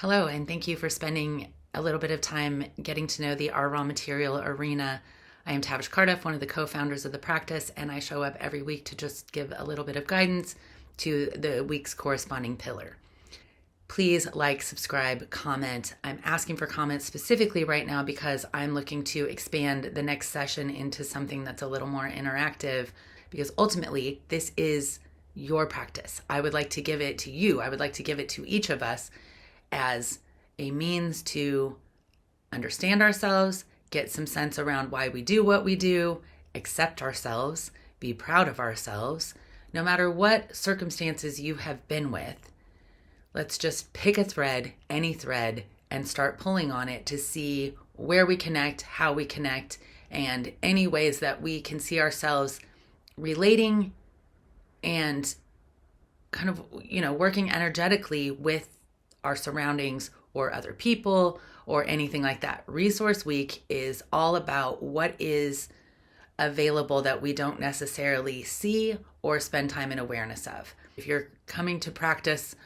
Hello, and thank you for spending a little bit of time getting to know the Our Raw Material arena. I am Tavish Cardiff, one of the co-founders of the practice, and I show up every week to just give a little bit of guidance to the week's corresponding pillar. Please like, subscribe, comment. I'm asking for comments specifically right now because I'm looking to expand the next session into something that's a little more interactive, because ultimately this is your practice. I would like to give it to you. I would like to give it to each of us as a means to understand ourselves, get some sense around why we do what we do, accept ourselves, be proud of ourselves, no matter what circumstances you have been with. Let's just pick a thread, any thread, and start pulling on it to see where we connect, how we connect, and any ways that we can see ourselves relating and kind of, working energetically with our surroundings or other people or anything like that. Resource Week is all about what is available that we don't necessarily see or spend time in awareness of. If you're coming to practice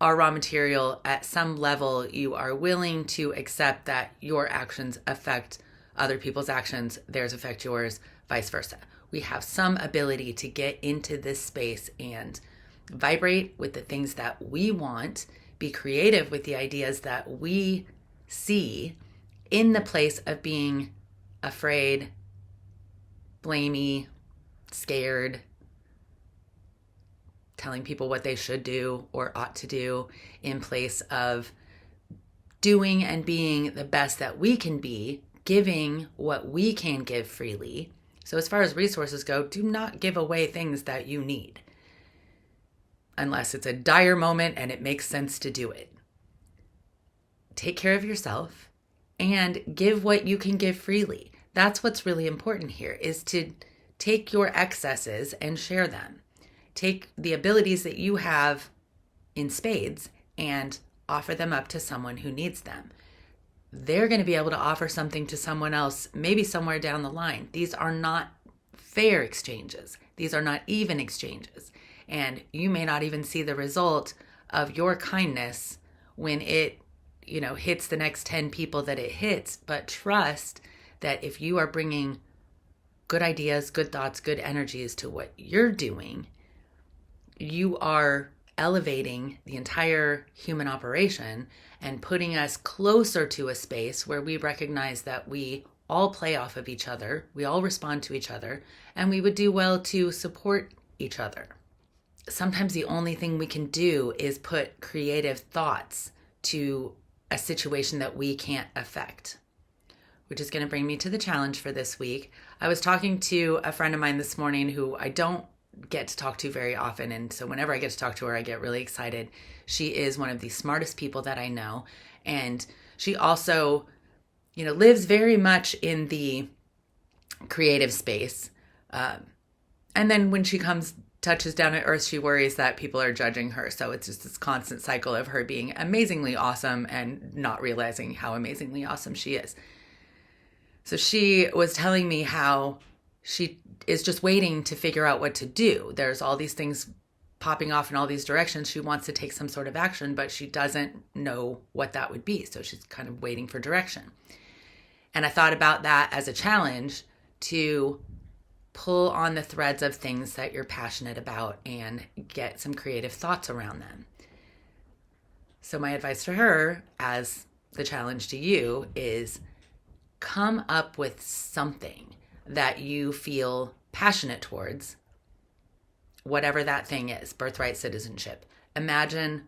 Our Raw Material at some level, you are willing to accept that your actions affect other people's actions, theirs affect yours, vice versa. We have some ability to get into this space and vibrate with the things that we want, be creative with the ideas that we see, in the place of being afraid, blamey, scared, telling people what they should do or ought to do, in place of doing and being the best that we can be, giving what we can give freely. So as far as resources go, do not give away things that you need, unless it's a dire moment and it makes sense to do it. Take care of yourself and give what you can give freely. That's what's really important here, is to take your excesses and share them. Take the abilities that you have in spades and offer them up to someone who needs them. They're going to be able to offer something to someone else, maybe somewhere down the line. These are not fair exchanges. These are not even exchanges. And you may not even see the result of your kindness when it, hits the next 10 people that it hits. But trust that if you are bringing good ideas, good thoughts, good energies to what you're doing, you are elevating the entire human operation and putting us closer to a space where we recognize that we all play off of each other, we all respond to each other, and we would do well to support each other. Sometimes the only thing we can do is put creative thoughts to a situation that we can't affect, which is going to bring me to the challenge for this week. I was talking to a friend of mine this morning who I don't get to talk to very often, and so whenever I get to talk to her, I get really excited. She is one of the smartest people that I know, and she also, lives very much in the creative space. And then when she touches down to earth, she worries that people are judging her. So it's just this constant cycle of her being amazingly awesome and not realizing how amazingly awesome she is. So she was telling me how she is just waiting to figure out what to do. There's all these things popping off in all these directions. She wants to take some sort of action, but she doesn't know what that would be. So she's kind of waiting for direction. And I thought about that as a challenge to pull on the threads of things that you're passionate about and get some creative thoughts around them. So my advice to her, as the challenge to you, is come up with something that you feel passionate towards, whatever that thing is. Birthright citizenship. Imagine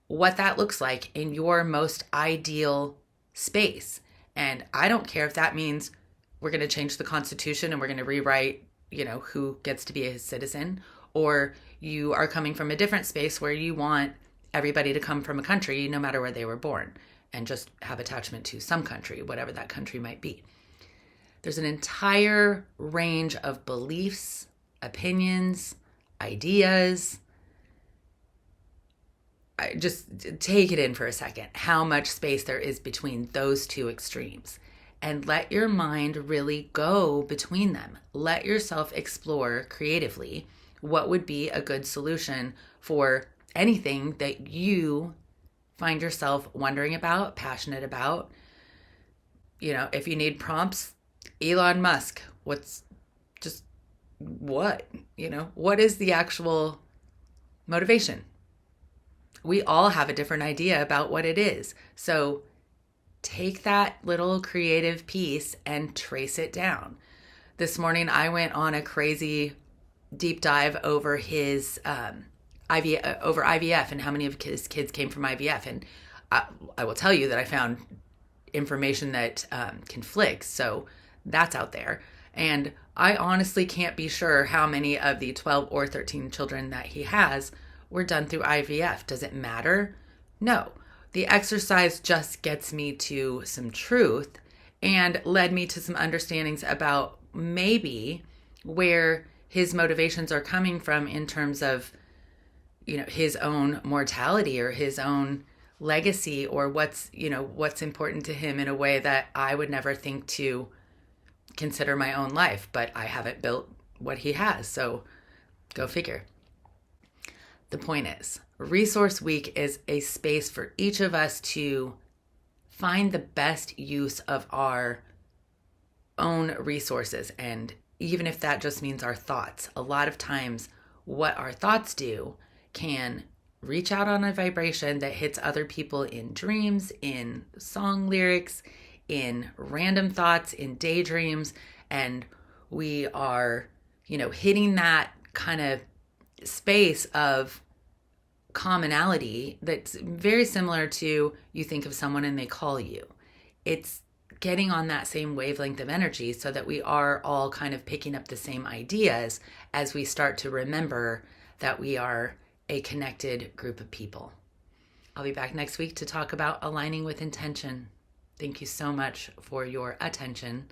what that looks like in your most ideal space. And I don't care if that means we're going to change the Constitution and we're going to rewrite, who gets to be a citizen, or you are coming from a different space where you want everybody to come from a country, no matter where they were born, and just have attachment to some country, whatever that country might be. There's an entire range of beliefs, opinions, ideas. Just take it in for a second, how much space there is between those two extremes. And let your mind really go between them. Let yourself explore creatively what would be a good solution for anything that you find yourself wondering about, passionate about. If you need prompts, Elon Musk, what? What is the actual motivation? We all have a different idea about what it is. So take that little creative piece and trace it down. This morning, I went on a crazy deep dive over his over IVF and how many of his kids came from IVF. And I will tell you that I found information that conflicts. So that's out there. And I honestly can't be sure how many of the 12 or 13 children that he has were done through IVF. Does it matter? No. The exercise just gets me to some truth and led me to some understandings about maybe where his motivations are coming from in terms of, his own mortality or his own legacy, or what's important to him in a way that I would never think to consider my own life, but I haven't built what he has. So go figure. The point is, Resource Week is a space for each of us to find the best use of our own resources. And even if that just means our thoughts, a lot of times what our thoughts do can reach out on a vibration that hits other people in dreams, in song lyrics, in random thoughts, in daydreams. And we are, hitting that kind of space of commonality that's very similar to, you think of someone and they call you. It's getting on that same wavelength of energy so that we are all kind of picking up the same ideas as we start to remember that we are a connected group of people. I'll be back next week to talk about aligning with intention. Thank you so much for your attention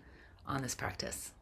on this practice.